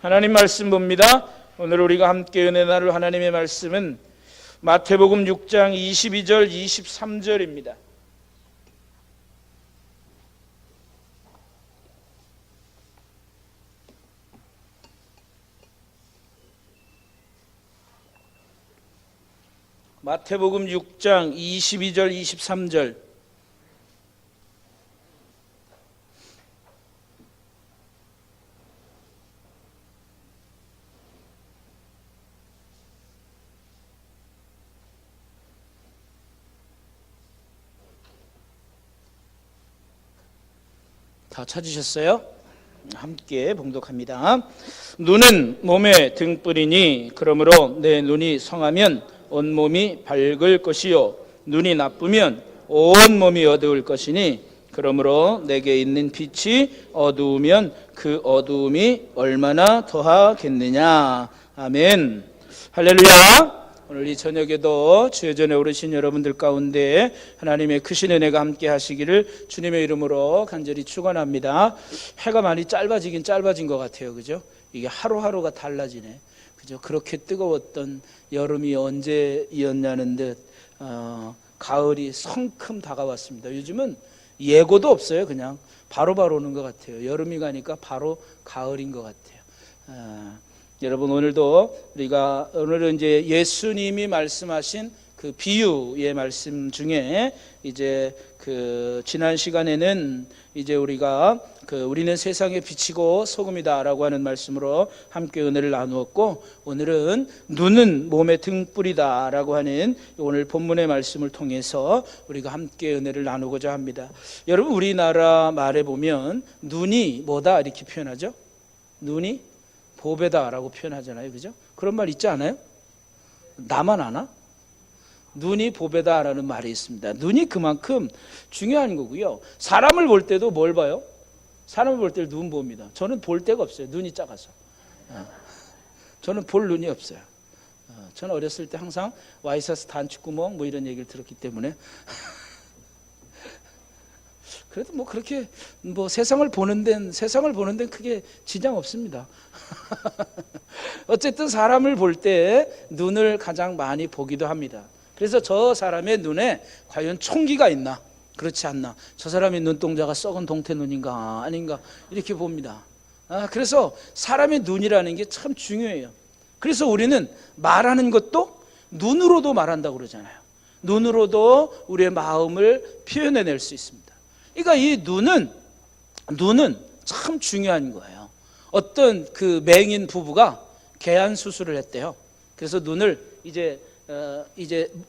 하나님 말씀 봅니다. 오늘 우리가 함께 은혜 나눌 하나님의 말씀은 마태복음 6장 22절 23절입니다. 마태복음 6장 22절 23절. 다 찾으셨어요? 함께 봉독합니다. 눈은 몸의 등불이니 그러므로 내 눈이 성하면 온몸이 밝을 것이요 눈이 나쁘면 온몸이 어두울 것이니 그러므로 내게 있는 빛이 어두우면 그 어두움이 얼마나 더하겠느냐. 아멘. 할렐루야. 오늘 이 저녁에도 주의 전에 오르신 여러분들 가운데 하나님의 크신 은혜가 함께 하시기를 주님의 이름으로 간절히 축원합니다. 해가 많이 짧아지긴 짧아진 것 같아요. 그죠? 이게 하루하루가 달라지네. 그죠? 그렇게 뜨거웠던 여름이 언제였냐는 듯 가을이 성큼 다가왔습니다. 요즘은 예고도 없어요. 그냥 바로바로 오는 것 같아요. 여름이 가니까 바로 가을인 것 같아요. 여러분 오늘은 이제 예수님이 말씀하신 그 비유의 말씀 중에 이제 그 지난 시간에는 이제 우리는 세상에 빛이고 소금이다라고 하는 말씀으로 함께 은혜를 나누었고, 오늘은 눈은 몸의 등불이다라고 하는 오늘 본문의 말씀을 통해서 우리가 함께 은혜를 나누고자 합니다. 여러분 우리나라 말에 보면 눈이 뭐다 이렇게 표현하죠? 눈이 보배다라고 표현하잖아요. 그죠? 그런 말 있지 않아요? 나만 아나? 눈이 보배다라는 말이 있습니다. 눈이 그만큼 중요한 거고요. 사람을 볼 때도 뭘 봐요? 사람을 볼 때는 눈 봅니다. 저는 볼 데가 없어요. 눈이 작아서. 저는 볼 눈이 없어요. 저는 어렸을 때 항상 와이셔츠 단추구멍 뭐 이런 얘기를 들었기 때문에 그래도 뭐 그렇게 뭐 세상을 보는 데는 크게 지장 없습니다. 어쨌든 사람을 볼 때 눈을 가장 많이 보기도 합니다. 그래서 저 사람의 눈에 과연 총기가 있나 그렇지 않나, 저 사람의 눈동자가 썩은 동태 눈인가 아닌가 이렇게 봅니다. 그래서 사람의 눈이라는 게 참 중요해요. 그래서 우리는 말하는 것도 눈으로도 말한다고 그러잖아요. 눈으로도 우리의 마음을 표현해낼 수 있습니다. 그러니까 이 눈은 참 중요한 거예요. 어떤 그 맹인 부부가 개안 수술을 했대요. 그래서 눈을 이제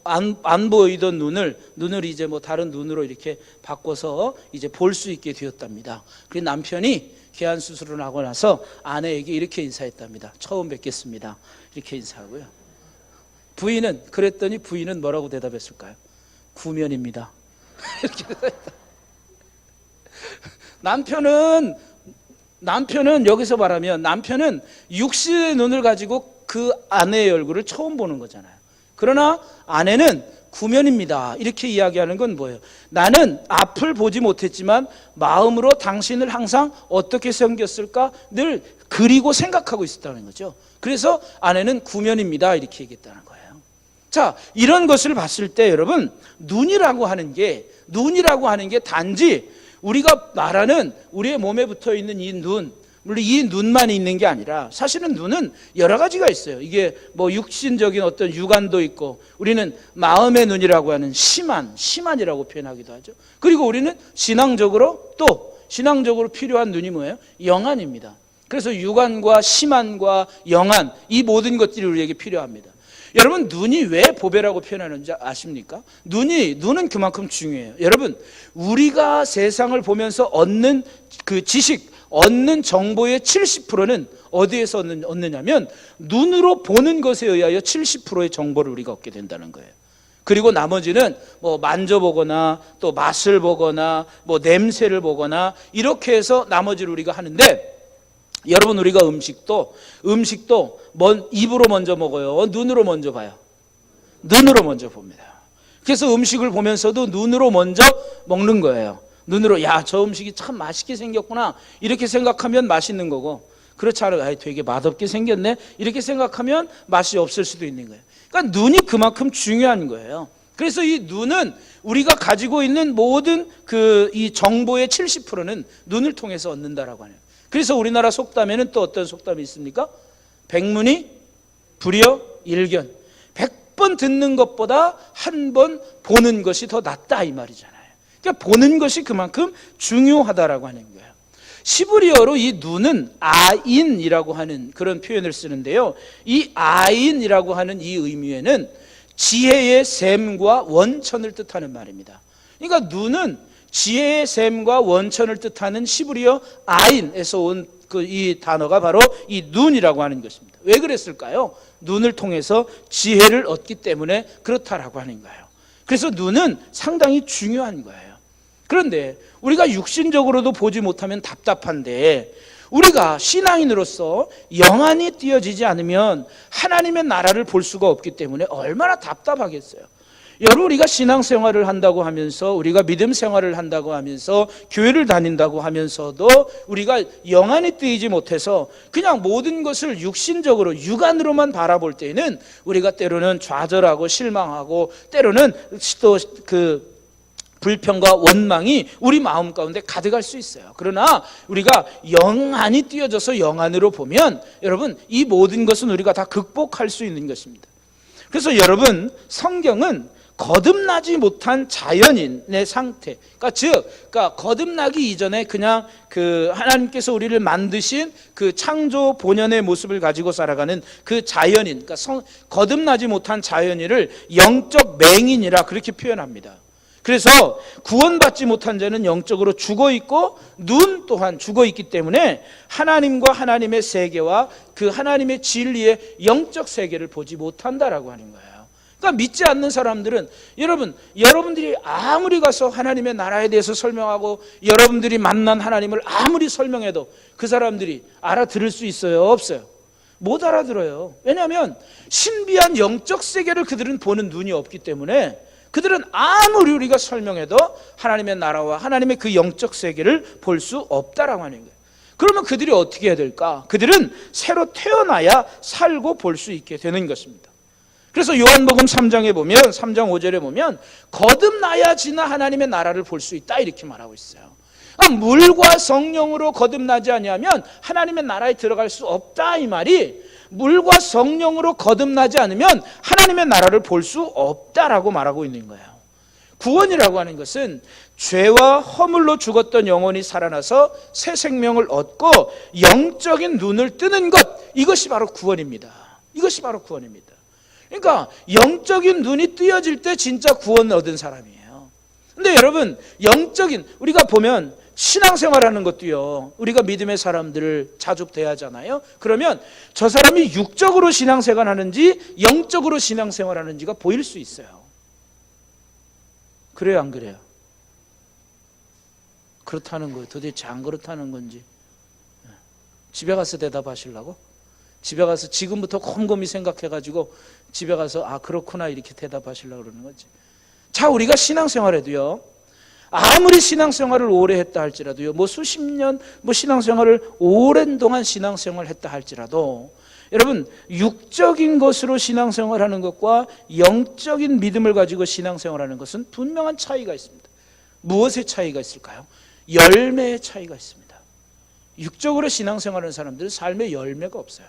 안 보이던 눈을 이제 뭐 다른 눈으로 이렇게 바꿔서 이제 볼 수 있게 되었답니다. 그래서 남편이 개안 수술을 하고 나서 아내에게 이렇게 인사했답니다. 처음 뵙겠습니다. 이렇게 인사하고요. 그랬더니 부인은 뭐라고 대답했을까요? 구면입니다. 이렇게 대답했다. 남편은 여기서 말하면 남편은 육신의 눈을 가지고 그 아내의 얼굴을 처음 보는 거잖아요. 그러나 아내는 구면입니다. 이렇게 이야기하는 건 뭐예요? 나는 앞을 보지 못했지만 마음으로 당신을 항상 어떻게 생겼을까 늘 그리고 생각하고 있었다는 거죠. 그래서 아내는 구면입니다. 이렇게 얘기했다는 거예요. 자, 이런 것을 봤을 때 여러분, 눈이라고 하는 게 단지 우리가 말하는 우리의 몸에 붙어 있는 이 눈, 물론 이 눈만 있는 게 아니라 사실은 눈은 여러 가지가 있어요. 이게 뭐 육신적인 어떤 육안도 있고, 우리는 마음의 눈이라고 하는 시만이라고 표현하기도 하죠. 그리고 우리는 신앙적으로 필요한 눈이 뭐예요? 영안입니다. 그래서 육안과 시만과 영안, 이 모든 것들이 우리에게 필요합니다. 여러분, 눈이 왜 보배라고 표현하는지 아십니까? 눈은 그만큼 중요해요. 여러분, 우리가 세상을 보면서 얻는 그 지식, 얻는 정보의 70%는 어디에서 얻느냐면 눈으로 보는 것에 의하여 70%의 정보를 우리가 얻게 된다는 거예요. 그리고 나머지는 뭐 만져보거나 또 맛을 보거나 뭐 냄새를 보거나 이렇게 해서 나머지를 우리가 하는데, 여러분 우리가 음식도 입으로 먼저 먹어요? 눈으로 먼저 봐요? 눈으로 먼저 봅니다. 그래서 음식을 보면서도 눈으로 먼저 먹는 거예요. 눈으로 야, 저 음식이 참 맛있게 생겼구나 이렇게 생각하면 맛있는 거고, 그렇지 않아요. 아이, 되게 맛없게 생겼네 이렇게 생각하면 맛이 없을 수도 있는 거예요. 그러니까 눈이 그만큼 중요한 거예요. 그래서 이 눈은 우리가 가지고 있는 모든 이 정보의 70%는 눈을 통해서 얻는다라고 하네요. 그래서 우리나라 속담에는 또 어떤 속담이 있습니까? 백문이 불여 일견. 100번 듣는 것보다 한 번 보는 것이 더 낫다 이 말이잖아요. 그러니까 보는 것이 그만큼 중요하다라고 하는 거예요. 시브리어로 이 눈은 아인이라고 하는 그런 표현을 쓰는데요. 이 아인이라고 하는 이 의미에는 지혜의 샘과 원천을 뜻하는 말입니다. 그러니까 눈은 지혜의 샘과 원천을 뜻하는 시브리어 아인에서 온 이 단어가 바로 이 눈이라고 하는 것입니다. 왜 그랬을까요? 눈을 통해서 지혜를 얻기 때문에 그렇다라고 하는 거예요. 그래서 눈은 상당히 중요한 거예요. 그런데 우리가 육신적으로도 보지 못하면 답답한데 우리가 신앙인으로서 영안이 띄어지지 않으면 하나님의 나라를 볼 수가 없기 때문에 얼마나 답답하겠어요. 여러분, 우리가 신앙생활을 한다고 하면서, 우리가 믿음 생활을 한다고 하면서, 교회를 다닌다고 하면서도 우리가 영안이 띄지 못해서 그냥 모든 것을 육신적으로 육안으로만 바라볼 때에는 우리가 때로는 좌절하고 실망하고 때로는 또 불평과 원망이 우리 마음 가운데 가득할 수 있어요. 그러나 우리가 영안이 띄어져서 영안으로 보면 여러분, 이 모든 것은 우리가 다 극복할 수 있는 것입니다. 그래서 여러분, 성경은 거듭나지 못한 자연인의 상태, 그러니까 거듭나기 이전에 그냥 하나님께서 우리를 만드신 창조 본연의 모습을 가지고 살아가는 자연인, 그러니까 거듭나지 못한 자연인을 영적 맹인이라 그렇게 표현합니다. 그래서 구원받지 못한 자는 영적으로 죽어있고 눈 또한 죽어있기 때문에 하나님과 하나님의 세계와 하나님의 진리의 영적 세계를 보지 못한다라고 하는 거예요. 그러니까 믿지 않는 사람들은 여러분들이 아무리 가서 하나님의 나라에 대해서 설명하고 여러분들이 만난 하나님을 아무리 설명해도 그 사람들이 알아들을 수 있어요? 없어요? 못 알아들어요. 왜냐하면 신비한 영적 세계를 그들은 보는 눈이 없기 때문에 그들은 아무리 우리가 설명해도 하나님의 나라와 하나님의 그 영적 세계를 볼 수 없다라고 하는 거예요. 그러면 그들이 어떻게 해야 될까? 그들은 새로 태어나야 살고 볼 수 있게 되는 것입니다. 그래서 요한복음 3장에 보면 3장 5절에 보면 거듭나야지나 하나님의 나라를 볼 수 있다 이렇게 말하고 있어요. 물과 성령으로 거듭나지 아니하면 하나님의 나라에 들어갈 수 없다 이 말이, 물과 성령으로 거듭나지 않으면 하나님의 나라를 볼 수 없다라고 말하고 있는 거예요. 구원이라고 하는 것은 죄와 허물로 죽었던 영혼이 살아나서 새 생명을 얻고 영적인 눈을 뜨는 것, 이것이 바로 구원입니다. 이것이 바로 구원입니다. 그러니까 영적인 눈이 뜨여질 때 진짜 구원 얻은 사람이에요. 근데 여러분, 우리가 보면 신앙생활하는 것도요, 우리가 믿음의 사람들을 자주 대하잖아요. 그러면 저 사람이 육적으로 신앙생활하는지 영적으로 신앙생활하는지가 보일 수 있어요. 그래요, 안 그래요? 그렇다는 거예요. 도대체 안 그렇다는 건지 집에 가서 대답하시려고? 집에 가서 지금부터 곰곰이 생각해가지고 집에 가서 그렇구나 이렇게 대답하시려고 그러는 거지. 자, 우리가 신앙생활에도요, 아무리 신앙생활을 오래 했다 할지라도요, 수십 년 신앙생활을 오랜 동안 신앙생활을 했다 할지라도 여러분, 육적인 것으로 신앙생활하는 것과 영적인 믿음을 가지고 신앙생활하는 것은 분명한 차이가 있습니다. 무엇의 차이가 있을까요? 열매의 차이가 있습니다. 육적으로 신앙생활하는 사람들은 삶의 열매가 없어요.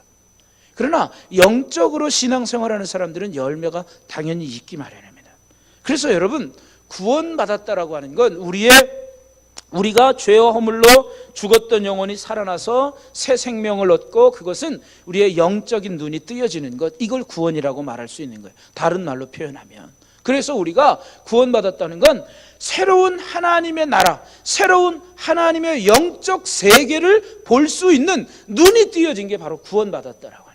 그러나 영적으로 신앙생활하는 사람들은 열매가 당연히 있기 마련입니다. 그래서 여러분, 구원받았다라고 하는 건 우리가 죄와 허물로 죽었던 영혼이 살아나서 새 생명을 얻고 그것은 우리의 영적인 눈이 뜨여지는 것, 이걸 구원이라고 말할 수 있는 거예요. 다른 말로 표현하면. 그래서 우리가 구원받았다는 건 새로운 하나님의 나라, 새로운 하나님의 영적 세계를 볼 수 있는 눈이 뜨여진 게 바로 구원받았다라고 하네요.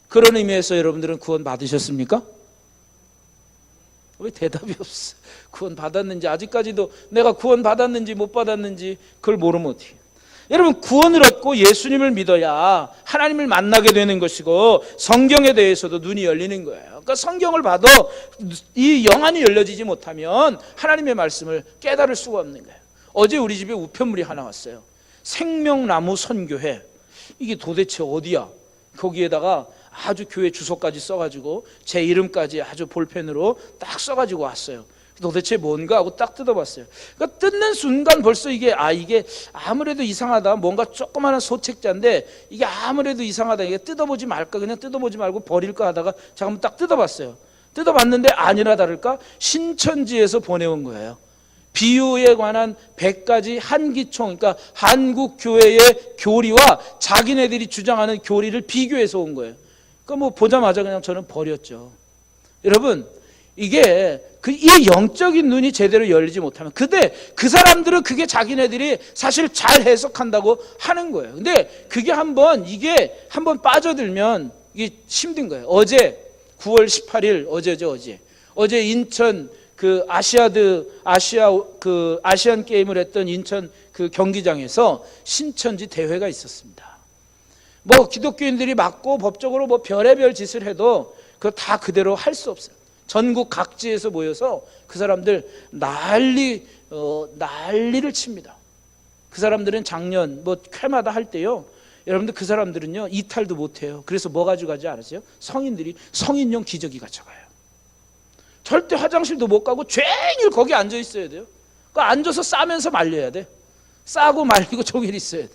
그런 의미에서 여러분들은 구원 받으셨습니까? 왜 대답이 없어? 구원 받았는지, 아직까지도 내가 구원 받았는지 못 받았는지 그걸 모르면 어떻게 해요? 여러분, 구원을 얻고 예수님을 믿어야 하나님을 만나게 되는 것이고 성경에 대해서도 눈이 열리는 거예요. 그러니까 성경을 봐도 이 영안이 열려지지 못하면 하나님의 말씀을 깨달을 수가 없는 거예요. 어제 우리 집에 우편물이 하나 왔어요. 생명나무 선교회. 이게 도대체 어디야? 거기에다가 아주 교회 주소까지 써가지고 제 이름까지 아주 볼펜으로 딱 써가지고 왔어요. 도대체 뭔가 하고 딱 뜯어봤어요. 그러니까 뜯는 순간 벌써 이게 아무래도 이상하다. 뭔가 조그마한 소책자인데 이게 아무래도 이상하다. 이게 뜯어보지 말까, 그냥 뜯어보지 말고 버릴까 하다가 잠깐만 딱 뜯어봤어요. 뜯어봤는데 아니나 다를까 신천지에서 보내온 거예요. 비유에 관한 100가지 한기총, 그러니까 한국 교회의 교리와 자기네들이 주장하는 교리를 비교해서 온 거예요. 그러니까 뭐 보자마자 그냥 저는 버렸죠. 여러분, 이게 이 영적인 눈이 제대로 열리지 못하면, 근데 그 사람들은 그게 자기네들이 사실 잘 해석한다고 하는 거예요. 근데 그게 이게 한번 빠져들면 이게 힘든 거예요. 어제 9월 18일 어제 인천 아시안 게임을 했던 인천 그 경기장에서 신천지 대회가 있었습니다. 뭐 기독교인들이 맞고 법적으로 뭐 별의별 짓을 해도 그거 다 그대로 할 수 없어요. 전국 각지에서 모여서 그 사람들 난리를 칩니다. 그 사람들은 작년 뭐 회마다 할 때요, 여러분들 그 사람들은요 이탈도 못해요. 그래서 뭐 가져가지 않으세요? 성인들이 성인용 기저귀 가져가요. 절대 화장실도 못 가고 종일 거기 앉아 있어야 돼요. 그 앉아서 싸면서 말려야 돼. 싸고 말리고 종일 있어야 돼.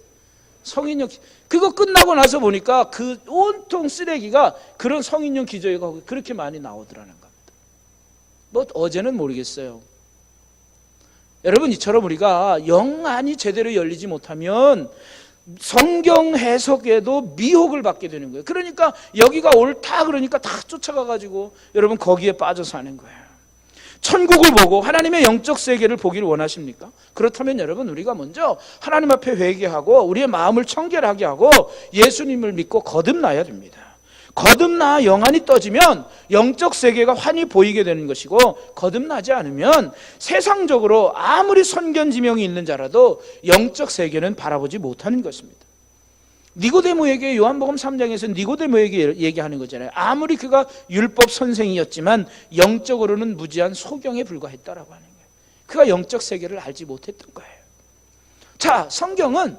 성인용 그거 끝나고 나서 보니까 그 온통 쓰레기가 그런 성인용 기저귀가 그렇게 많이 나오더라는 겁니다. 뭐 어제는 모르겠어요. 여러분, 이처럼 우리가 영안이 제대로 열리지 못하면 성경 해석에도 미혹을 받게 되는 거예요. 그러니까 여기가 옳다 그러니까 다 쫓아가가지고 여러분 거기에 빠져 사는 거예요. 천국을 보고 하나님의 영적 세계를 보기를 원하십니까? 그렇다면 여러분, 우리가 먼저 하나님 앞에 회개하고 우리의 마음을 청결하게 하고 예수님을 믿고 거듭나야 됩니다. 거듭나 영안이 떠지면 영적 세계가 환히 보이게 되는 것이고, 거듭나지 않으면 세상적으로 아무리 선견지명이 있는 자라도 영적 세계는 바라보지 못하는 것입니다. 니고데모에게 요한복음 3장에서 니고데모에게 얘기하는 거잖아요. 아무리 그가 율법 선생이었지만 영적으로는 무지한 소경에 불과했다라고 하는 거예요. 그가 영적 세계를 알지 못했던 거예요. 자, 성경은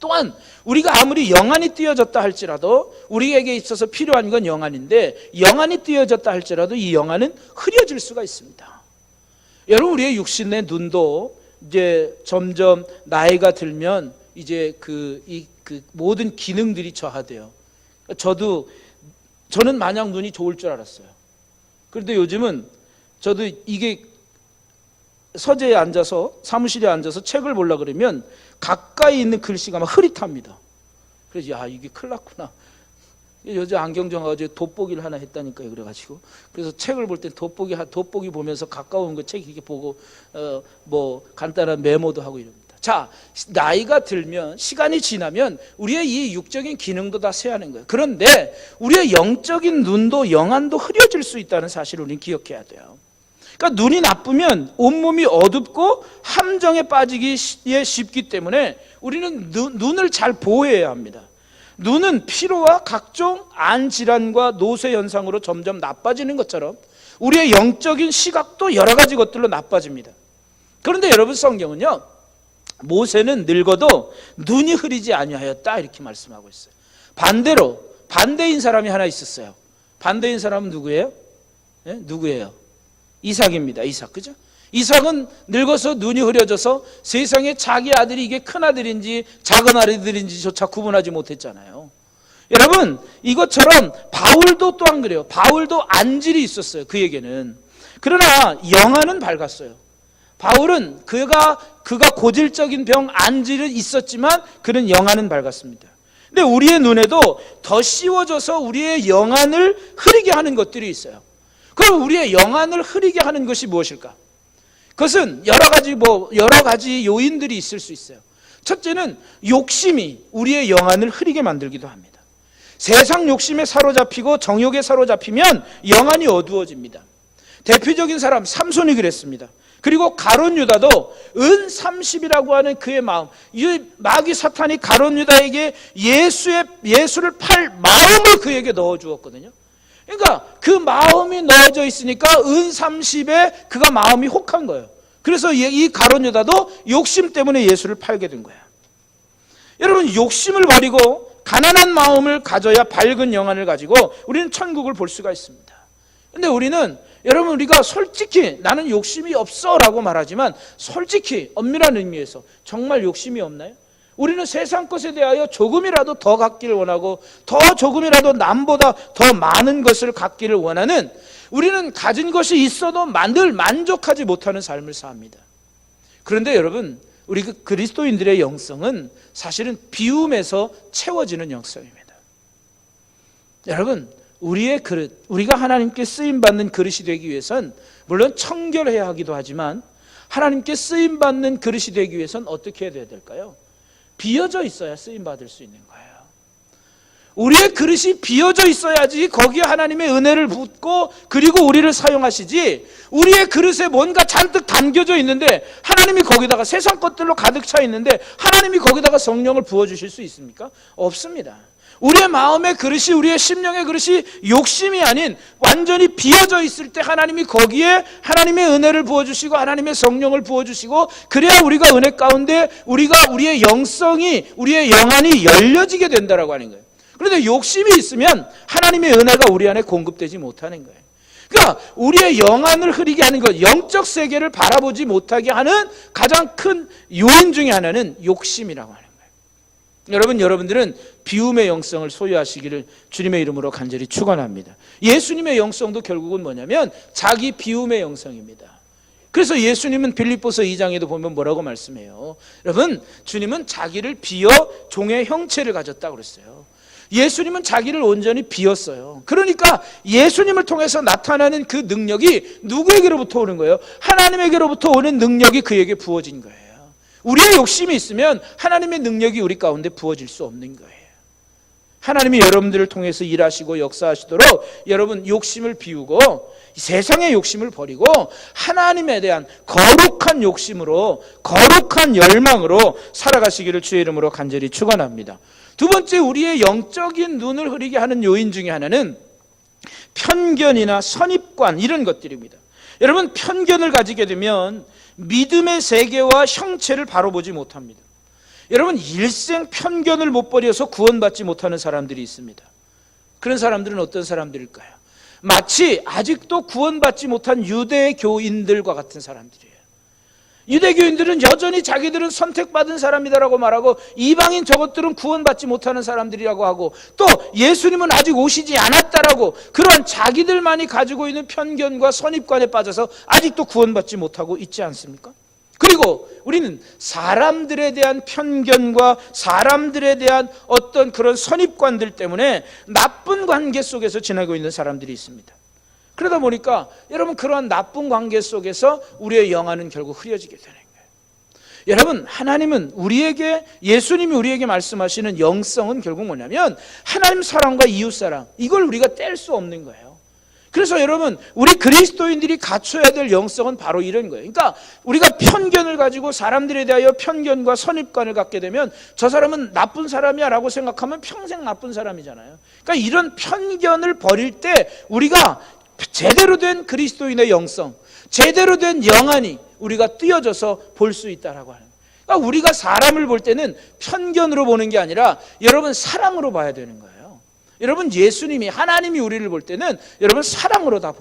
또한 우리가 아무리 영안이 띄어졌다 할지라도, 우리에게 있어서 필요한 건 영안인데, 영안이 띄어졌다 할지라도 이 영안은 흐려질 수가 있습니다. 여러분, 우리의 육신의 눈도 이제 점점 나이가 들면 이제 그 모든 기능들이 저하돼요. 저는 마냥 눈이 좋을 줄 알았어요. 그런데 요즘은 저도 이게 서재에 앉아서, 사무실에 앉아서 책을 보려고 그러면 가까이 있는 글씨가 막 흐릿합니다. 그래서 이게 큰일 났구나. 여자 안경정하고 어제 돋보기를 하나 했다니까요. 그래가지고 그래서 책을 볼 때 돋보기 보면서 가까운 거 책 이렇게 보고 뭐 간단한 메모도 하고 이럽니다. 자, 나이가 들면, 시간이 지나면 우리의 이 육적인 기능도 다 쇠하는 거예요. 그런데 우리의 영적인 눈도 영안도 흐려질 수 있다는 사실을 우리는 기억해야 돼요. 그러니까 눈이 나쁘면 온몸이 어둡고 함정에 빠지기에 쉽기 때문에 우리는 눈을 잘 보호해야 합니다. 눈은 피로와 각종 안질환과 노쇠 현상으로 점점 나빠지는 것처럼 우리의 영적인 시각도 여러 가지 것들로 나빠집니다. 그런데 여러분, 성경은요, 모세는 늙어도 눈이 흐리지 아니하였다 이렇게 말씀하고 있어요. 반대로 반대인 사람이 하나 있었어요. 반대인 사람은 누구예요? 누구예요? 이삭입니다. 이삭, 그죠? 이삭은 늙어서 눈이 흐려져서 세상에 자기 아들이 이게 큰 아들인지 작은 아들인지조차 구분하지 못했잖아요. 여러분, 이것처럼 바울도 또한 그래요. 바울도 안질이 있었어요, 그에게는. 그러나 영안은 밝았어요. 바울은 그가 고질적인 병 안질은 있었지만 그는 영안은 밝았습니다. 근데 우리의 눈에도 더 씌워져서 우리의 영안을 흐리게 하는 것들이 있어요. 그럼 우리의 영안을 흐리게 하는 것이 무엇일까? 그것은 여러 가지 요인들이 있을 수 있어요. 첫째는 욕심이 우리의 영안을 흐리게 만들기도 합니다. 세상 욕심에 사로잡히고 정욕에 사로잡히면 영안이 어두워집니다. 대표적인 사람 삼손이 그랬습니다. 그리고 가룟 유다도 은30이라고 하는 그의 마음, 이 마귀 사탄이 가룟 유다에게 예수를 팔 마음을 그에게 넣어 주었거든요. 그러니까 그 마음이 넣어져 있으니까 은30에 그가 마음이 혹한 거예요. 그래서 이 가룟 유다도 욕심 때문에 예수를 팔게 된 거예요. 여러분, 욕심을 버리고 가난한 마음을 가져야 밝은 영안을 가지고 우리는 천국을 볼 수가 있습니다. 근데 우리는, 여러분, 우리가 솔직히 나는 욕심이 없어 라고 말하지만 솔직히 엄밀한 의미에서 정말 욕심이 없나요? 우리는 세상 것에 대하여 조금이라도 더 갖기를 원하고 더 조금이라도 남보다 더 많은 것을 갖기를 원하는, 우리는 가진 것이 있어도 늘 만족하지 못하는 삶을 삽니다. 그런데 여러분, 우리 그리스도인들의 영성은 사실은 비움에서 채워지는 영성입니다. 여러분, 우리의 그릇, 우리가 하나님께 쓰임받는 그릇이 되기 위해선 물론 청결해야 하기도 하지만 하나님께 쓰임받는 그릇이 되기 위해선 어떻게 해야 될까요? 비어져 있어야 쓰임받을 수 있는 거예요. 우리의 그릇이 비어져 있어야지 거기에 하나님의 은혜를 붓고 그리고 우리를 사용하시지, 우리의 그릇에 뭔가 잔뜩 담겨져 있는데 하나님이 거기다가 세상 것들로 가득 차 있는데 하나님이 거기다가 성령을 부어주실 수 있습니까? 없습니다. 우리의 마음의 그릇이, 우리의 심령의 그릇이 욕심이 아닌 완전히 비어져 있을 때 하나님이 거기에 하나님의 은혜를 부어주시고 하나님의 성령을 부어주시고, 그래야 우리가 은혜 가운데 우리의 영성이, 우리의 영안이 열려지게 된다라고 하는 거예요. 그런데 욕심이 있으면 하나님의 은혜가 우리 안에 공급되지 못하는 거예요. 그러니까 우리의 영안을 흐리게 하는 것, 영적 세계를 바라보지 못하게 하는 가장 큰 요인 중에 하나는 욕심이라고 하는 거예요. 여러분들은 비움의 영성을 소유하시기를 주님의 이름으로 간절히 축원합니다. 예수님의 영성도 결국은 뭐냐면 자기 비움의 영성입니다. 그래서 예수님은 빌립보서 2장에도 보면 뭐라고 말씀해요? 여러분, 주님은 자기를 비어 종의 형체를 가졌다고 그랬어요. 예수님은 자기를 온전히 비웠어요. 그러니까 예수님을 통해서 나타나는 그 능력이 누구에게로부터 오는 거예요? 하나님에게로부터 오는 능력이 그에게 부어진 거예요. 우리의 욕심이 있으면 하나님의 능력이 우리 가운데 부어질 수 없는 거예요. 하나님이 여러분들을 통해서 일하시고 역사하시도록 여러분 욕심을 비우고 세상의 욕심을 버리고 하나님에 대한 거룩한 욕심으로, 거룩한 열망으로 살아가시기를 주의 이름으로 간절히 축원합니다. 두 번째, 우리의 영적인 눈을 흐리게 하는 요인 중에 하나는 편견이나 선입관, 이런 것들입니다. 여러분, 편견을 가지게 되면 믿음의 세계와 형체를 바로 보지 못합니다. 여러분, 일생 편견을 못 버려서 구원받지 못하는 사람들이 있습니다. 그런 사람들은 어떤 사람들일까요? 마치 아직도 구원받지 못한 유대교인들과 같은 사람들이에요. 유대교인들은 여전히 자기들은 선택받은 사람이다라고 말하고 이방인 저것들은 구원받지 못하는 사람들이라고 하고 또 예수님은 아직 오시지 않았다라고 그런 자기들만이 가지고 있는 편견과 선입관에 빠져서 아직도 구원받지 못하고 있지 않습니까? 그리고 우리는 사람들에 대한 편견과 사람들에 대한 어떤 그런 선입관들 때문에 나쁜 관계 속에서 지내고 있는 사람들이 있습니다. 그러다 보니까 여러분, 그러한 나쁜 관계 속에서 우리의 영안은 결국 흐려지게 되는 거예요. 여러분, 하나님은 우리에게, 예수님이 우리에게 말씀하시는 영성은 결국 뭐냐면 하나님 사랑과 이웃 사랑, 이걸 우리가 뗄 수 없는 거예요. 그래서 여러분, 우리 그리스도인들이 갖춰야 될 영성은 바로 이런 거예요. 그러니까 우리가 편견을 가지고 사람들에 대하여 편견과 선입관을 갖게 되면 저 사람은 나쁜 사람이야 라고 생각하면 평생 나쁜 사람이잖아요. 그러니까 이런 편견을 버릴 때 우리가 제대로 된 그리스도인의 영성, 제대로 된 영안이 우리가 띄어져서 볼 수 있다라고 하는 거예요. 그러니까 우리가 사람을 볼 때는 편견으로 보는 게 아니라 여러분 사랑으로 봐야 되는 거예요. 여러분, 예수님이, 하나님이 우리를 볼 때는 여러분 사랑으로 다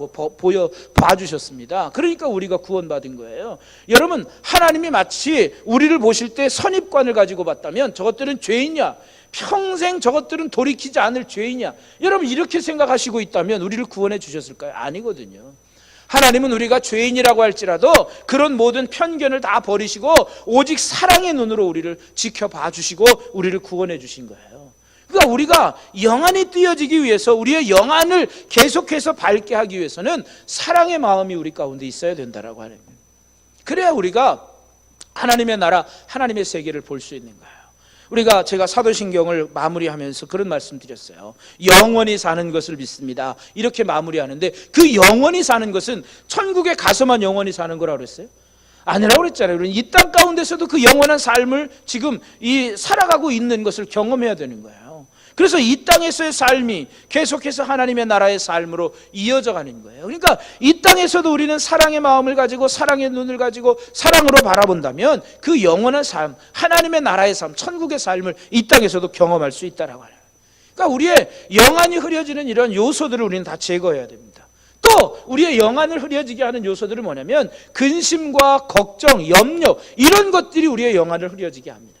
봐주셨습니다. 그러니까 우리가 구원받은 거예요. 여러분, 하나님이 마치 우리를 보실 때 선입관을 가지고 봤다면 저것들은 죄인이야, 평생 저것들은 돌이키지 않을 죄인이야, 여러분 이렇게 생각하시고 있다면 우리를 구원해 주셨을까요? 아니거든요. 하나님은 우리가 죄인이라고 할지라도 그런 모든 편견을 다 버리시고 오직 사랑의 눈으로 우리를 지켜봐 주시고 우리를 구원해 주신 거예요. 그러니까 우리가 영안이 띄어지기 위해서, 우리의 영안을 계속해서 밝게 하기 위해서는 사랑의 마음이 우리 가운데 있어야 된다라고 하는 거예요. 그래야 우리가 하나님의 나라, 하나님의 세계를 볼 수 있는 거예요. 제가 사도신경을 마무리하면서 그런 말씀 드렸어요. 영원히 사는 것을 믿습니다, 이렇게 마무리하는데 그 영원히 사는 것은 천국에 가서만 영원히 사는 거라고 그랬어요? 아니라고 그랬잖아요. 이 땅 가운데서도 그 영원한 삶을 지금 살아가고 있는 것을 경험해야 되는 거예요. 그래서 이 땅에서의 삶이 계속해서 하나님의 나라의 삶으로 이어져 가는 거예요. 그러니까 이 땅에서도 우리는 사랑의 마음을 가지고 사랑의 눈을 가지고 사랑으로 바라본다면 그 영원한 삶, 하나님의 나라의 삶, 천국의 삶을 이 땅에서도 경험할 수 있다라고 해요. 그러니까 우리의 영안이 흐려지는 이런 요소들을 우리는 다 제거해야 됩니다. 또 우리의 영안을 흐려지게 하는 요소들은 뭐냐면 근심과 걱정, 염려, 이런 것들이 우리의 영안을 흐려지게 합니다.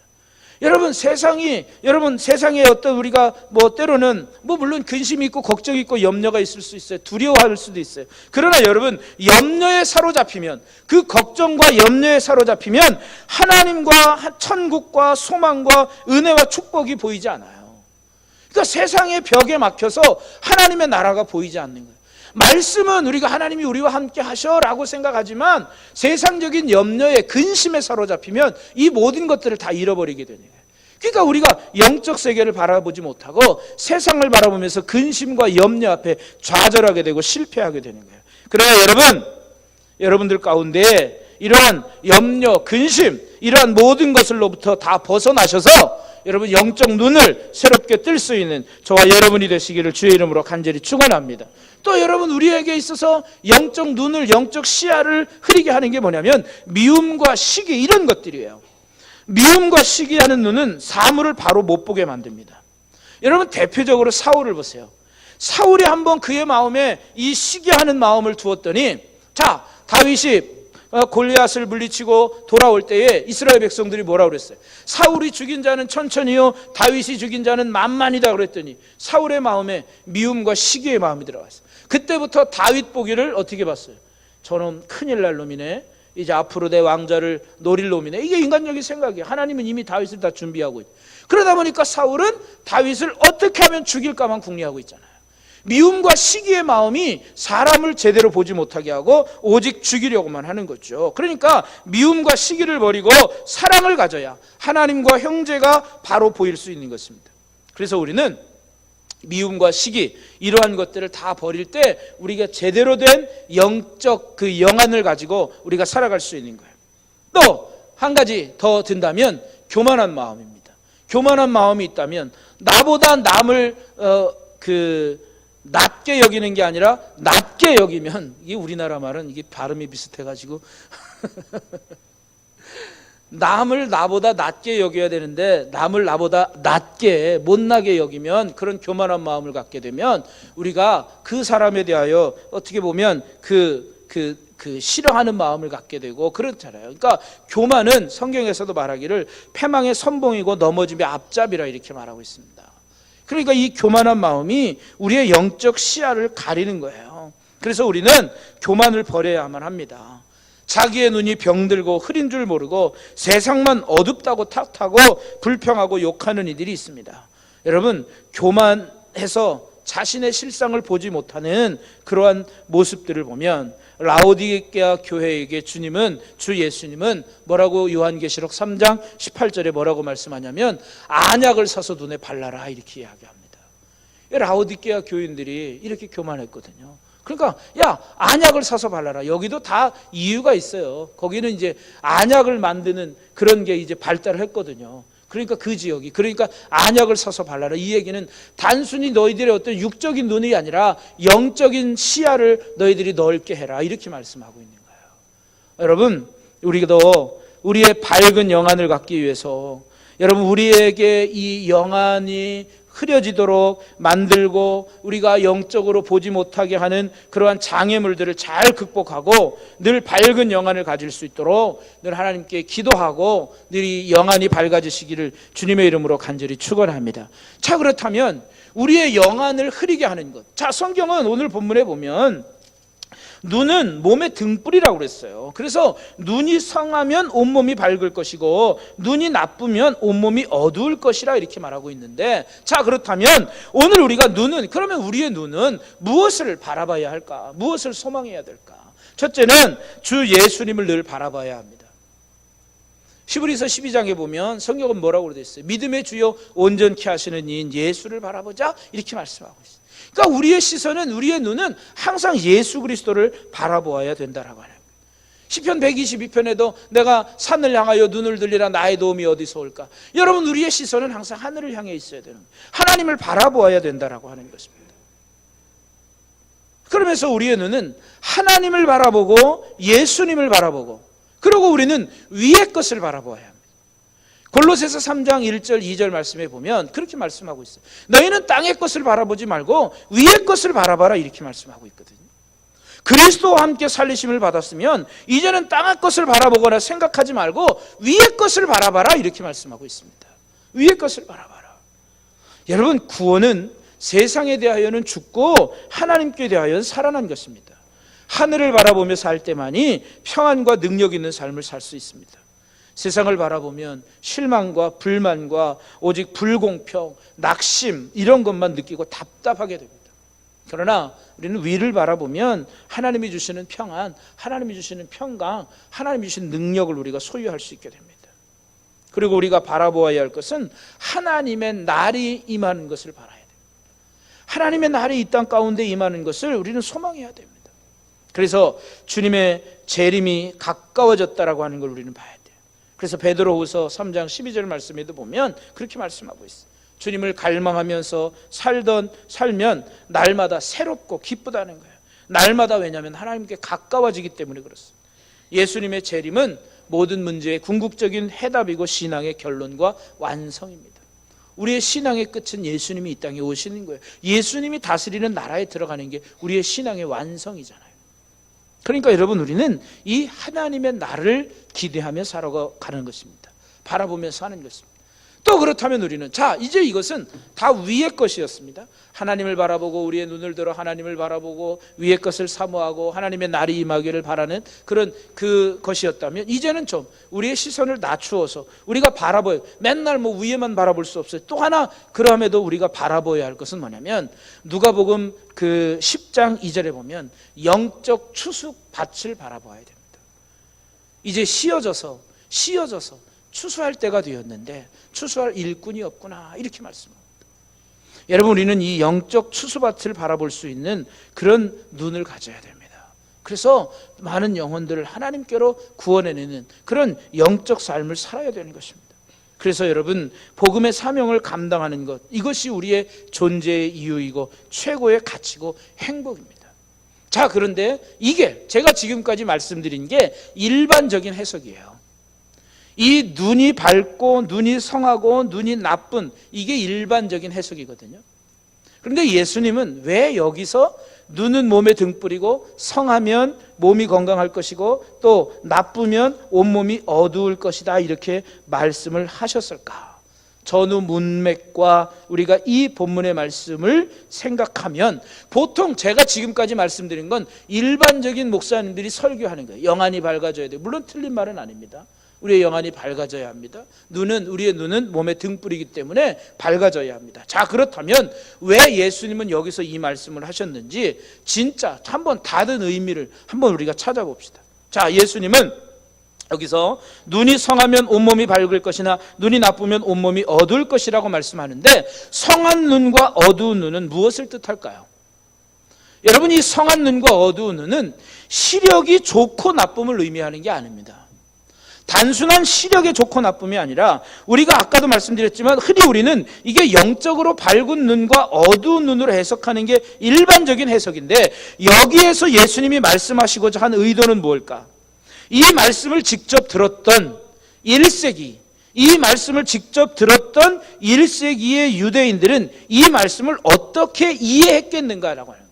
여러분 세상에 어떤 우리가 때로는 물론 근심이 있고 걱정이 있고 염려가 있을 수 있어요. 두려워할 수도 있어요. 그러나 여러분 염려에 사로잡히면, 그 걱정과 염려에 사로잡히면 하나님과 천국과 소망과 은혜와 축복이 보이지 않아요. 그러니까 세상의 벽에 막혀서 하나님의 나라가 보이지 않는 거예요. 말씀은 우리가 하나님이 우리와 함께 하셔라고 생각하지만 세상적인 염려에 근심에 사로잡히면 이 모든 것들을 다 잃어버리게 되는 거예요. 그러니까 우리가 영적 세계를 바라보지 못하고 세상을 바라보면서 근심과 염려 앞에 좌절하게 되고 실패하게 되는 거예요. 그러나 여러분들 가운데 이러한 염려, 근심, 이러한 모든 것을로부터 다 벗어나셔서 여러분 영적 눈을 새롭게 뜰 수 있는 저와 여러분이 되시기를 주의 이름으로 간절히 축원합니다. 또 여러분 우리에게 있어서 영적 눈을, 영적 시야를 흐리게 하는 게 뭐냐면 미움과 시기, 이런 것들이에요. 미움과 시기하는 눈은 사물을 바로 못 보게 만듭니다. 여러분 대표적으로 사울을 보세요. 사울이 한번 그의 마음에 이 시기하는 마음을 두었더니, 자, 다윗이 골리앗을 물리치고 돌아올 때에 이스라엘 백성들이 뭐라고 그랬어요? 사울이 죽인 자는 천천히요, 다윗이 죽인 자는 만만이다 그랬더니 사울의 마음에 미움과 시기의 마음이 들어갔어요. 그때부터 다윗 보기를 어떻게 봤어요? 저놈 큰일 날 놈이네, 이제 앞으로 내 왕자를 노릴 놈이네. 이게 인간적인 생각이에요. 하나님은 이미 다윗을 다 준비하고 있어요. 그러다 보니까 사울은 다윗을 어떻게 하면 죽일까만 궁리하고 있잖아요. 미움과 시기의 마음이 사람을 제대로 보지 못하게 하고 오직 죽이려고만 하는 거죠. 그러니까 미움과 시기를 버리고 사랑을 가져야 하나님과 형제가 바로 보일 수 있는 것입니다. 그래서 우리는 미움과 시기, 이러한 것들을 다 버릴 때 우리가 제대로 된 영적 그 영안을 가지고 우리가 살아갈 수 있는 거예요. 또 한 가지 더 든다면 교만한 마음입니다. 교만한 마음이 있다면 나보다 남을 낮게 여기는 게 아니라 낮게 여기면, 이게 우리나라 말은 이게 발음이 비슷해가지고 남을 나보다 낮게 여겨야 되는데 남을 나보다 낮게 못나게 여기면, 그런 교만한 마음을 갖게 되면 우리가 그 사람에 대하여 어떻게 보면 싫어하는 마음을 갖게 되고 그렇잖아요. 그러니까 교만은 성경에서도 말하기를 패망의 선봉이고 넘어짐의 앞잡이라 이렇게 말하고 있습니다. 그러니까 이 교만한 마음이 우리의 영적 시야를 가리는 거예요. 그래서 우리는 교만을 버려야만 합니다. 자기의 눈이 병들고 흐린 줄 모르고 세상만 어둡다고 탓하고 불평하고 욕하는 이들이 있습니다. 여러분, 교만해서 자신의 실상을 보지 못하는 그러한 모습들을 보면 라오디게아 교회에게 주 예수님은 뭐라고 요한계시록 3장 18절에 뭐라고 말씀하냐면 안약을 사서 눈에 발라라 이렇게 이야기합니다. 라오디게아 교인들이 이렇게 교만했거든요. 그러니까 안약을 사서 발라라. 여기도 다 이유가 있어요. 거기는 이제 안약을 만드는 그런 게 이제 발달을 했거든요. 그러니까 그 지역이, 그러니까 안약을 사서 발라라. 이 얘기는 단순히 너희들의 어떤 육적인 눈이 아니라 영적인 시야를 너희들이 넓게 해라, 이렇게 말씀하고 있는 거예요. 여러분, 우리도 우리의 밝은 영안을 갖기 위해서, 여러분, 우리에게 이 영안이 흐려지도록 만들고 우리가 영적으로 보지 못하게 하는 그러한 장애물들을 잘 극복하고 늘 밝은 영안을 가질 수 있도록 늘 하나님께 기도하고 늘 이 영안이 밝아지시기를 주님의 이름으로 간절히 축원합니다. 자, 그렇다면 우리의 영안을 흐리게 하는 것, 자, 성경은 오늘 본문에 보면 눈은 몸의 등불이라고 그랬어요. 그래서 눈이 성하면 온몸이 밝을 것이고 눈이 나쁘면 온몸이 어두울 것이라 이렇게 말하고 있는데, 자, 그렇다면 오늘 우리가 그러면 우리의 눈은 무엇을 바라봐야 할까? 무엇을 소망해야 될까? 첫째는 주 예수님을 늘 바라봐야 합니다. 히브리서 12장에 보면 성경은 뭐라고 되어 있어요? 믿음의 주요 온전케 하시는 이인 예수를 바라보자, 이렇게 말씀하고 있어요. 그러니까 우리의 시선은, 우리의 눈은 항상 예수 그리스도를 바라보아야 된다라고 하는 거예요. 시편 122편에도 내가 산을 향하여 눈을 들리라 나의 도움이 어디서 올까? 여러분, 우리의 시선은 항상 하늘을 향해 있어야 되는 거예요. 하나님을 바라보아야 된다라고 하는 것입니다. 그러면서 우리의 눈은 하나님을 바라보고 예수님을 바라보고, 그리고 우리는 위의 것을 바라보아야 합니다. 골로새서 3장 1절 2절 말씀에 보면 그렇게 말씀하고 있어요. 너희는 땅의 것을 바라보지 말고 위의 것을 바라봐라, 이렇게 말씀하고 있거든요. 그리스도와 함께 살리심을 받았으면 이제는 땅의 것을 바라보거나 생각하지 말고 위의 것을 바라봐라, 이렇게 말씀하고 있습니다. 위의 것을 바라봐라. 여러분, 구원은 세상에 대하여는 죽고 하나님께 대하여는 살아난 것입니다. 하늘을 바라보며 살 때만이 평안과 능력 있는 삶을 살 수 있습니다. 세상을 바라보면 실망과 불만과 오직 불공평, 낙심, 이런 것만 느끼고 답답하게 됩니다. 그러나 우리는 위를 바라보면 하나님이 주시는 평안, 하나님이 주시는 평강, 하나님이 주시는 능력을 우리가 소유할 수 있게 됩니다. 그리고 우리가 바라보아야 할 것은 하나님의 날이 임하는 것을 바라야 됩니다. 하나님의 날이 이 땅 가운데 임하는 것을 우리는 소망해야 됩니다. 그래서 주님의 재림이 가까워졌다라고 하는 걸 우리는 봐야 돼요. 그래서 베드로후서 3장 12절 말씀에도 보면 그렇게 말씀하고 있어요. 주님을 갈망하면서 살면 날마다 새롭고 기쁘다는 거예요. 날마다, 왜냐하면 하나님께 가까워지기 때문에 그렇습니다. 예수님의 재림은 모든 문제의 궁극적인 해답이고 신앙의 결론과 완성입니다. 우리의 신앙의 끝은 예수님이 이 땅에 오시는 거예요. 예수님이 다스리는 나라에 들어가는 게 우리의 신앙의 완성이잖아요. 그러니까 여러분, 우리는 이 하나님의 나를 기대하며 살아가는 것입니다. 바라보며 사는 것입니다. 또 그렇다면 우리는, 자, 이제 이것은 다 위의 것이었습니다. 하나님을 바라보고 우리의 눈을 들어 하나님을 바라보고 위의 것을 사모하고 하나님의 날이 임하기를 바라는 그런 것이었다면, 이제는 좀 우리의 시선을 낮추어서 우리가 바라봐요. 맨날 뭐 위에만 바라볼 수 없어요. 또 하나, 그럼에도 우리가 바라봐야 할 것은 뭐냐면, 누가복음 10장 2절에 보면 영적 추수밭을 바라봐야 됩니다. 이제 씌어져서 추수할 때가 되었는데 추수할 일꾼이 없구나, 이렇게 말씀합니다. 여러분, 우리는 이 영적 추수밭을 바라볼 수 있는 그런 눈을 가져야 됩니다. 그래서 많은 영혼들을 하나님께로 구원해내는 그런 영적 삶을 살아야 되는 것입니다. 그래서 여러분, 복음의 사명을 감당하는 것, 이것이 우리의 존재의 이유이고 최고의 가치고 행복입니다. 자, 그런데 이게 제가 지금까지 말씀드린 게 일반적인 해석이에요. 이 눈이 밝고 눈이 성하고 눈이 나쁜, 이게 일반적인 해석이거든요. 그런데 예수님은 왜 여기서 눈은 몸에 등불이고 성하면 몸이 건강할 것이고 또 나쁘면 온몸이 어두울 것이다, 이렇게 말씀을 하셨을까? 전후 문맥과 우리가 이 본문의 말씀을 생각하면, 보통 제가 지금까지 말씀드린 건 일반적인 목사님들이 설교하는 거예요. 영안이 밝아져야 돼요. 물론 틀린 말은 아닙니다. 우리의 영안이 밝아져야 합니다. 우리의 눈은 몸의 등불이기 때문에 밝아져야 합니다. 자, 그렇다면 왜 예수님은 여기서 이 말씀을 하셨는지 진짜 한번 다른 의미를 한번 우리가 찾아봅시다. 자, 예수님은 여기서 눈이 성하면 온몸이 밝을 것이나 눈이 나쁘면 온몸이 어두울 것이라고 말씀하는데, 성한 눈과 어두운 눈은 무엇을 뜻할까요? 여러분, 이 성한 눈과 어두운 눈은 시력이 좋고 나쁨을 의미하는 게 아닙니다. 단순한 시력의 좋고 나쁨이 아니라, 우리가 아까도 말씀드렸지만 흔히 우리는 이게 영적으로 밝은 눈과 어두운 눈으로 해석하는 게 일반적인 해석인데, 여기에서 예수님이 말씀하시고자 한 의도는 뭘까? 이 말씀을 직접 들었던 1세기, 이 말씀을 직접 들었던 1세기의 유대인들은 이 말씀을 어떻게 이해했겠는가라고 하는 거예요.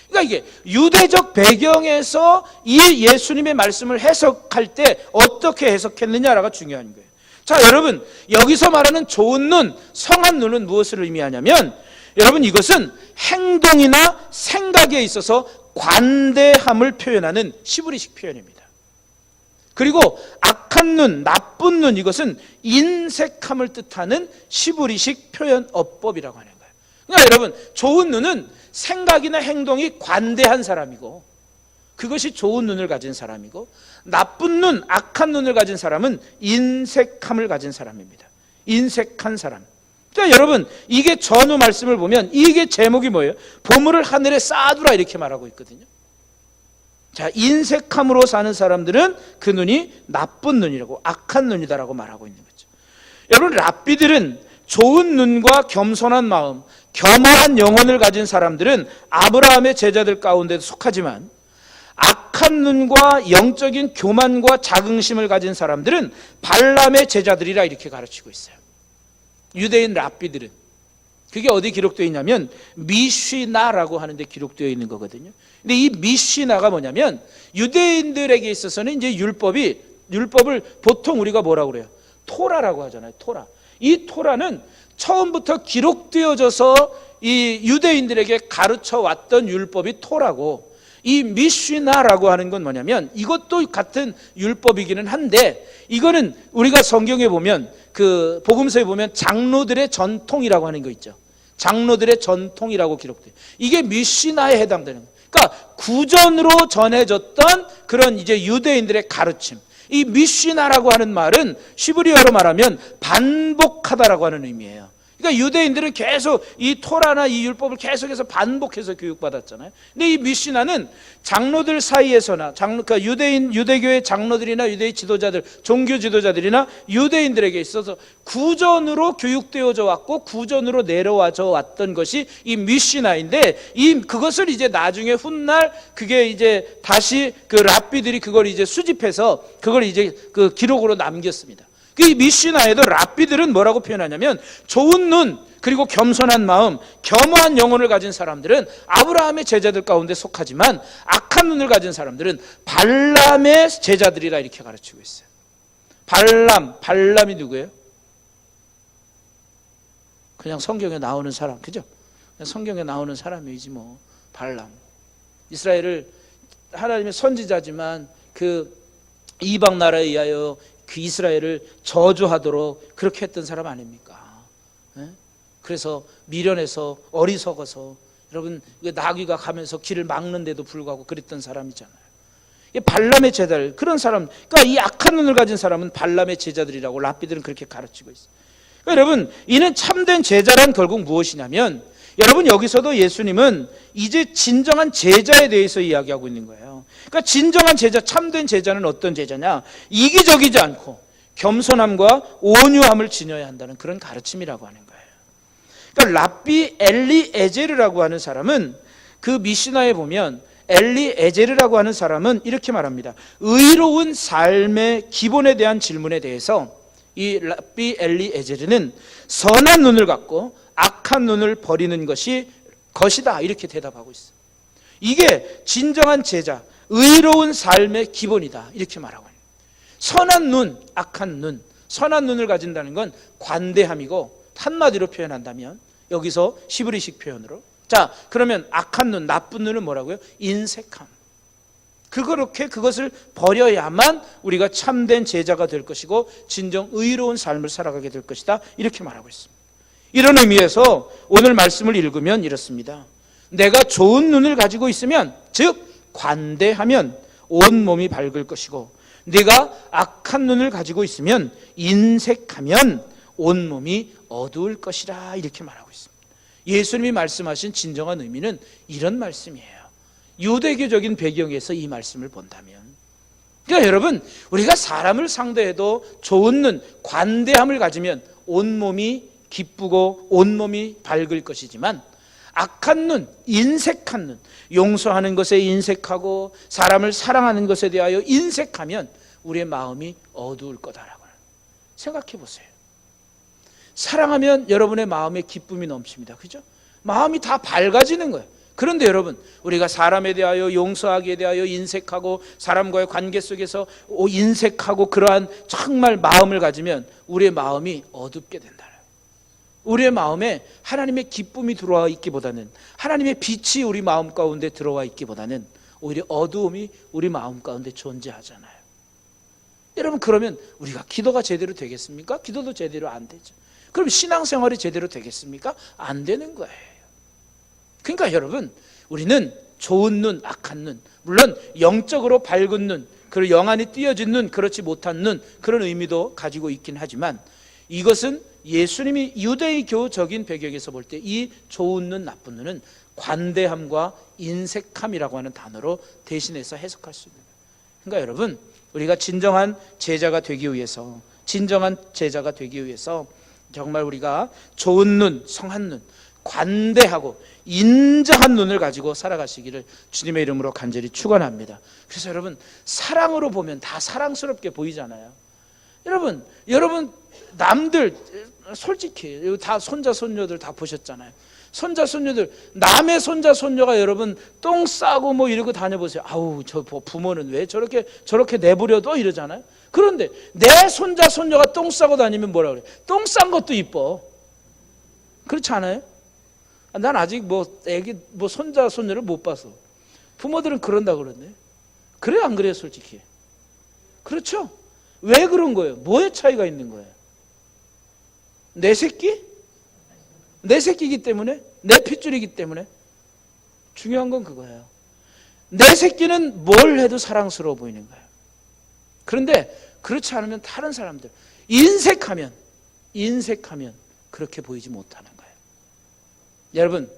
그러니까 이게 유대적 배경에서 이 예수님의 말씀을 해석할 때 어떻게 해석했느냐가 중요한 거예요. 자, 여러분, 여기서 말하는 좋은 눈, 성한 눈은 무엇을 의미하냐면, 여러분, 이것은 행동이나 생각에 있어서 관대함을 표현하는 시브리식 표현입니다. 그리고 악한 눈, 나쁜 눈, 이것은 인색함을 뜻하는 시브리식 표현 어법이라고 하는 거예요. 그러니까 여러분, 좋은 눈은 생각이나 행동이 관대한 사람이고, 그것이 좋은 눈을 가진 사람이고, 나쁜 눈, 악한 눈을 가진 사람은 인색함을 가진 사람입니다. 인색한 사람. 그러니까 여러분, 이게 전후 말씀을 보면 이게 제목이 뭐예요? 보물을 하늘에 쌓아두라, 이렇게 말하고 있거든요. 자, 인색함으로 사는 사람들은 그 눈이 나쁜 눈이라고, 악한 눈이다라고 말하고 있는 거죠. 여러분, 랍비들은 좋은 눈과 겸손한 마음, 겸허한 영혼을 가진 사람들은 아브라함의 제자들 가운데 속하지만, 악한 눈과 영적인 교만과 자긍심을 가진 사람들은 발람의 제자들이라 이렇게 가르치고 있어요. 유대인 랍비들은. 그게 어디 기록되어 있냐면 미쉬나라고 하는데 기록되어 있는 거거든요. 근데 이 미쉬나가 뭐냐면 유대인들에게 있어서는 이제 율법을 보통 우리가 뭐라고 그래요? 토라라고 하잖아요. 토라. 이 토라는 처음부터 기록되어져서 이 유대인들에게 가르쳐 왔던 율법이 토라고, 이 미쉬나라고 하는 건 뭐냐면 이것도 같은 율법이기는 한데, 이거는 우리가 성경에 보면 그 복음서에 보면 장로들의 전통이라고 하는 거 있죠. 장로들의 전통이라고 기록돼요. 이게 미쉬나에 해당되는 거예요. 그러니까 구전으로 전해졌던 그런 이제 유대인들의 가르침. 이 미쉬나라고 하는 말은 히브리어로 말하면 반복하다라고 하는 의미예요. 그러니까 유대인들은 계속 이 토라나 이 율법을 계속해서 반복해서 교육받았잖아요. 근데 이 미쉬나는 장로들 사이에서나 그러니까 유대교의 장로들이나 유대의 지도자들, 종교 지도자들이나 유대인들에게 있어서 구전으로 교육되어져 왔고 구전으로 내려와져 왔던 것이 이 미쉬나인데, 그것을 이제 나중에 훗날 그게 이제 다시 그 랍비들이 그걸 이제 수집해서 그걸 이제 그 기록으로 남겼습니다. 이 미쉬나에도 랍비들은 뭐라고 표현하냐면 좋은 눈 그리고 겸손한 마음, 겸허한 영혼을 가진 사람들은 아브라함의 제자들 가운데 속하지만 악한 눈을 가진 사람들은 발람의 제자들이라 이렇게 가르치고 있어요. 발람이 누구예요? 그냥 성경에 나오는 사람, 그죠? 성경에 나오는 사람이지 뭐. 발람. 이스라엘을 하나님의 선지자지만 그 이방 나라에 의하여 그 이스라엘을 저주하도록 그렇게 했던 사람 아닙니까? 그래서 미련해서 어리석어서 여러분 나귀가 가면서 길을 막는데도 불구하고 그랬던 사람이잖아요. 발람의 제자들, 그런 사람, 그러니까 이 악한 눈을 가진 사람은 발람의 제자들이라고 랍비들은 그렇게 가르치고 있어요. 그러니까 여러분, 이는 참된 제자란 결국 무엇이냐면, 여러분 여기서도 예수님은 이제 진정한 제자에 대해서 이야기하고 있는 거예요. 그러니까 진정한 제자, 참된 제자는 어떤 제자냐? 이기적이지 않고 겸손함과 온유함을 지녀야 한다는 그런 가르침이라고 하는 거예요. 그러니까 랍비 엘리에제르라고 하는 사람은 그 미시나에 보면 엘리에제르라고 하는 사람은 이렇게 말합니다. 의로운 삶의 기본에 대한 질문에 대해서 이 랍비 엘리에제르는 선한 눈을 갖고 악한 눈을 버리는 것이다 이렇게 대답하고 있어요. 이게 진정한 제자, 의로운 삶의 기본이다 이렇게 말하고 있어요. 선한 눈, 악한 눈. 선한 눈을 가진다는 건 관대함이고, 한마디로 표현한다면 여기서 히브리식 표현으로, 자 그러면 악한 눈, 나쁜 눈은 뭐라고요? 인색함. 그것을 버려야만 우리가 참된 제자가 될 것이고 진정 의로운 삶을 살아가게 될 것이다 이렇게 말하고 있습니다. 이런 의미에서 오늘 말씀을 읽으면 이렇습니다. 내가 좋은 눈을 가지고 있으면, 즉 관대하면 온 몸이 밝을 것이고, 네가 악한 눈을 가지고 있으면, 인색하면 온 몸이 어두울 것이라 이렇게 말하고 있습니다. 예수님이 말씀하신 진정한 의미는 이런 말씀이에요. 유대교적인 배경에서 이 말씀을 본다면, 그러니까 여러분, 우리가 사람을 상대해도 좋은 눈, 관대함을 가지면 온 몸이 기쁘고 온 몸이 밝을 것이지만, 악한 눈, 인색한 눈, 용서하는 것에 인색하고 사람을 사랑하는 것에 대하여 인색하면 우리의 마음이 어두울 거다라고 생각해 보세요. 사랑하면 여러분의 마음에 기쁨이 넘칩니다. 그죠? 마음이 다 밝아지는 거예요. 그런데 여러분, 우리가 사람에 대하여 용서하기에 대하여 인색하고 사람과의 관계 속에서 인색하고 그러한 정말 마음을 가지면 우리의 마음이 어둡게 된다. 우리의 마음에 하나님의 기쁨이 들어와 있기보다는, 하나님의 빛이 우리 마음 가운데 들어와 있기보다는 오히려 어두움이 우리 마음 가운데 존재하잖아요. 여러분, 그러면 우리가 기도가 제대로 되겠습니까? 기도도 제대로 안 되죠. 그럼 신앙생활이 제대로 되겠습니까? 안 되는 거예요. 그러니까 여러분, 우리는 좋은 눈, 악한 눈, 물론 영적으로 밝은 눈, 그리고 영안이 띄어진 눈, 그렇지 못한 눈, 그런 의미도 가지고 있긴 하지만, 이것은 예수님이 유대교적인 배경에서 볼 때 이 좋은 눈, 나쁜 눈은 관대함과 인색함이라고 하는 단어로 대신해서 해석할 수 있는 거예요. 그러니까 여러분, 우리가 진정한 제자가 되기 위해서 정말 우리가 좋은 눈, 성한 눈, 관대하고 인정한 눈을 가지고 살아가시기를 주님의 이름으로 간절히 축원합니다. 그래서 여러분, 사랑으로 보면 다 사랑스럽게 보이잖아요. 여러분 남들 솔직히 다 손자 손녀들 다 보셨잖아요. 손자 손녀들, 남의 손자 손녀가 여러분 똥 싸고 뭐 이러고 다녀보세요. 아우, 저 부모는 왜 저렇게 내버려둬 이러잖아요. 그런데 내 손자 손녀가 똥 싸고 다니면 뭐라 그래? 똥 싼 것도 이뻐. 그렇지 않아요? 난 아직 애기 손자 손녀를 못 봐서. 부모들은 그런다 그러네. 그래 안 그래요, 솔직히? 그렇죠? 왜 그런 거예요? 뭐의 차이가 있는 거예요? 내 새끼? 내 새끼이기 때문에? 내 핏줄이기 때문에? 중요한 건 그거예요. 내 새끼는 뭘 해도 사랑스러워 보이는 거예요. 그런데 그렇지 않으면 다른 사람들, 인색하면 그렇게 보이지 못하는 거예요. 여러분,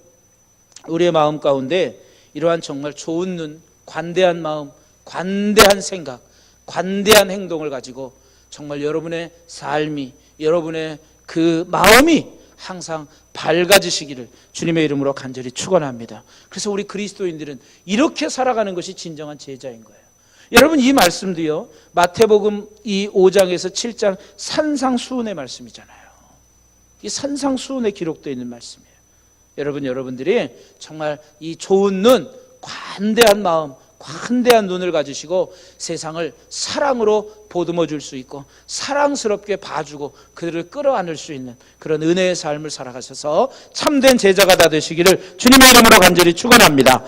우리의 마음 가운데 이러한 정말 좋은 눈, 관대한 마음, 관대한 생각, 관대한 행동을 가지고 정말 여러분의 삶이, 여러분의 그 마음이 항상 밝아지시기를 주님의 이름으로 간절히 축원합니다. 그래서 우리 그리스도인들은 이렇게 살아가는 것이 진정한 제자인 거예요. 여러분, 이 말씀도요, 마태복음 이 5장에서 7장 산상수훈의 말씀이잖아요. 이 산상수훈에 기록되어 있는 말씀이에요. 여러분들이 정말 이 좋은 눈, 관대한 마음, 관대한 눈을 가지시고 세상을 사랑으로 보듬어 줄 수 있고 사랑스럽게 봐주고 그들을 끌어안을 수 있는 그런 은혜의 삶을 살아가셔서 참된 제자가 다 되시기를 주님의 이름으로 간절히 축원합니다.